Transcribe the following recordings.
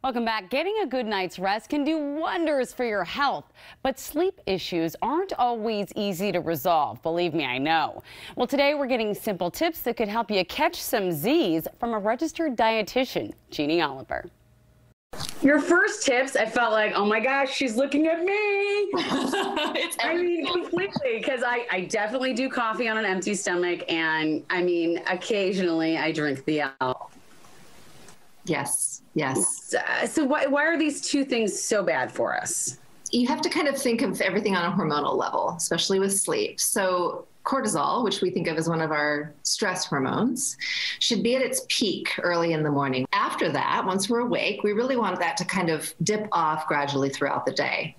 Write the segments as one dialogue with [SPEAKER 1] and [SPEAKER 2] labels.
[SPEAKER 1] Welcome back. Getting a good night's rest can do wonders for your health, but sleep issues aren't always easy to resolve. Believe me, I know. Well, today we're getting simple tips that could help you catch some Z's from a registered dietitian, Jeannie Oliver. Your first tips, I felt like, oh my gosh, she's looking at me. Completely, because I definitely do coffee on an empty stomach, and occasionally I drink the alcohol.
[SPEAKER 2] Yes.
[SPEAKER 1] So why are these two things so bad for us?
[SPEAKER 2] You have to kind of think of everything on a hormonal level, especially with sleep. So cortisol, which we think of as one of our stress hormones, should be at its peak early in the morning. After that, once we're awake, we really want that to kind of dip off gradually throughout the day,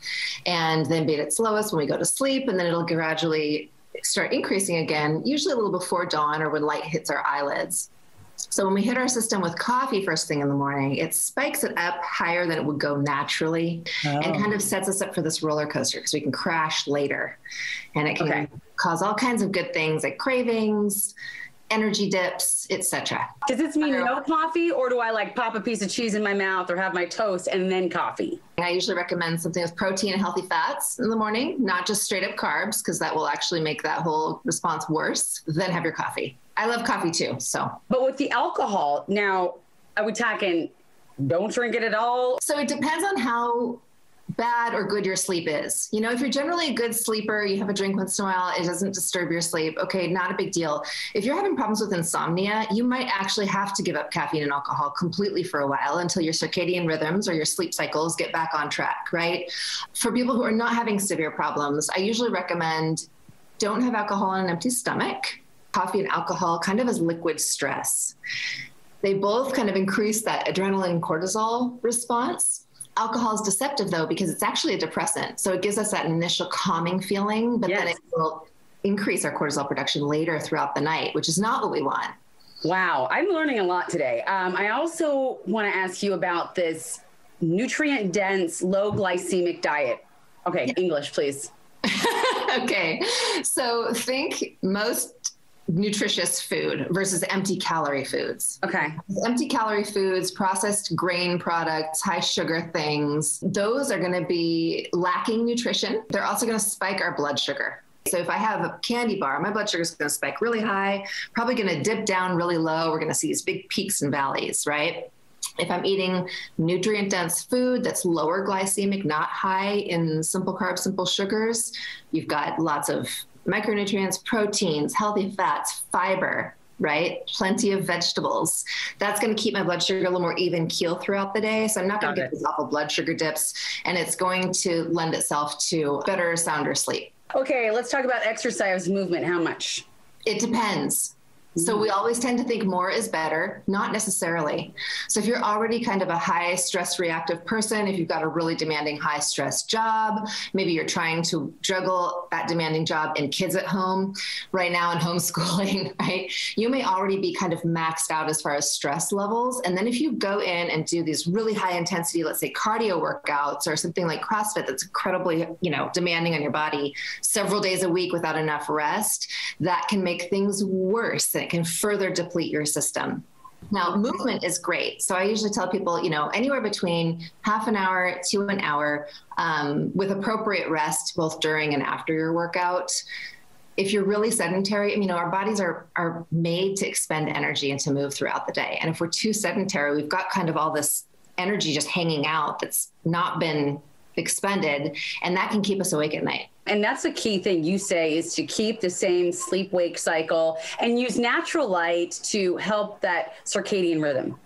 [SPEAKER 2] and then be at its lowest when we go to sleep, and then it'll gradually start increasing again, usually a little before dawn or when light hits our eyelids. So when we hit our system with coffee first thing in the morning, it spikes it up higher than it would go naturally and kind of sets us up for this roller coaster because we can crash later. And it can cause all kinds of good things like cravings, energy dips, etc.
[SPEAKER 1] Does this mean no coffee, or do I like pop a piece of cheese in my mouth or have my toast and then coffee?
[SPEAKER 2] I usually recommend something with protein and healthy fats in the morning, not just straight up carbs, because that will actually make that whole response worse. Then have your coffee. I love coffee too, so.
[SPEAKER 1] But with the alcohol, now, are we talking don't drink it at all?
[SPEAKER 2] So it depends on how bad or good your sleep is. You know, if you're generally a good sleeper, you have a drink once in a while, it doesn't disturb your sleep, okay, not a big deal. If you're having problems with insomnia, you might actually have to give up caffeine and alcohol completely for a while until your circadian rhythms or your sleep cycles get back on track, right? For people who are not having severe problems, I usually recommend don't have alcohol on an empty stomach. Coffee and alcohol kind of as liquid stress. They both kind of increase that adrenaline cortisol response. Alcohol is deceptive though, because it's actually a depressant. So it gives us that initial calming feeling, but then it will increase our cortisol production later throughout the night, which is not what we want.
[SPEAKER 1] Wow, I'm learning a lot today. I also want to ask you about this nutrient-dense, low glycemic diet. Okay, English, please.
[SPEAKER 2] Okay, so think most nutritious food versus empty calorie foods.
[SPEAKER 1] Okay.
[SPEAKER 2] Empty calorie foods, processed grain products, high sugar things, those are going to be lacking nutrition. They're also going to spike our blood sugar. So if I have a candy bar, my blood sugar is going to spike really high, probably going to dip down really low. We're going to see these big peaks and valleys, right? If I'm eating nutrient-dense food that's lower glycemic, not high in simple carbs, simple sugars, you've got lots of micronutrients, proteins, healthy fats, fiber, right? Plenty of vegetables. That's going to keep my blood sugar a little more even keel throughout the day. So I'm not going to get these awful blood sugar dips, and it's going to lend itself to better, sounder sleep.
[SPEAKER 1] Okay, let's talk about exercise, movement. How much?
[SPEAKER 2] It depends. So we always tend to think more is better, not necessarily. So if you're already kind of a high stress reactive person, if you've got a really demanding high stress job, maybe you're trying to juggle that demanding job and kids at home right now and homeschooling, right? You may already be kind of maxed out as far as stress levels. And then if you go in and do these really high intensity, let's say cardio workouts or something like CrossFit that's incredibly, demanding on your body several days a week without enough rest, that can make things worse. It can further deplete your system. Now, movement is great. So I usually tell people, anywhere between half an hour to an hour with appropriate rest, both during and after your workout. If you're really sedentary, our bodies are made to expend energy and to move throughout the day. And if we're too sedentary, we've got kind of all this energy just hanging out that's not been expended, and that can keep us awake at night.
[SPEAKER 1] And that's the key thing you say, is to keep the same sleep-wake cycle and use natural light to help that circadian rhythm.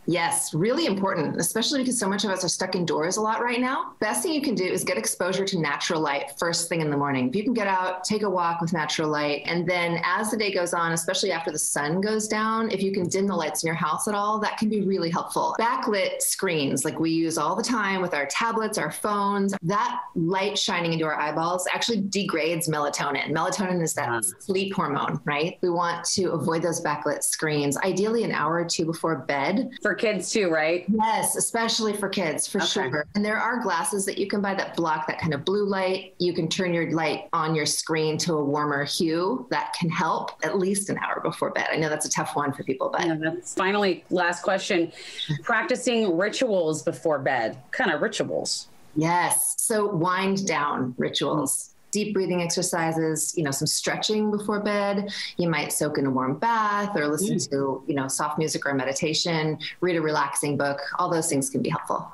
[SPEAKER 2] Yes, really important, especially because so much of us are stuck indoors a lot right now. Best thing you can do is get exposure to natural light first thing in the morning. If you can get out, take a walk with natural light, and then as the day goes on, especially after the sun goes down, if you can dim the lights in your house at all, that can be really helpful. Backlit screens, like we use all the time with our tablets, our phones, that light shining into our eyeballs actually degrades melatonin. Melatonin is that sleep hormone, right? We want to avoid those backlit screens, ideally an hour or two before bed.
[SPEAKER 1] For
[SPEAKER 3] for kids too, right?
[SPEAKER 2] Yes, especially for kids, for sure. And there are glasses that you can buy that block that kind of blue light. You can turn your light on your screen to a warmer hue. That can help at least an hour before bed. I know that's a tough one for people, but
[SPEAKER 3] finally, last question. Practicing rituals before bed. What kind of rituals?
[SPEAKER 2] Yes. So wind down rituals. Deep breathing exercises, some stretching before bed. You might soak in a warm bath or listen to, soft music or meditation, read a relaxing book. All those things can be helpful.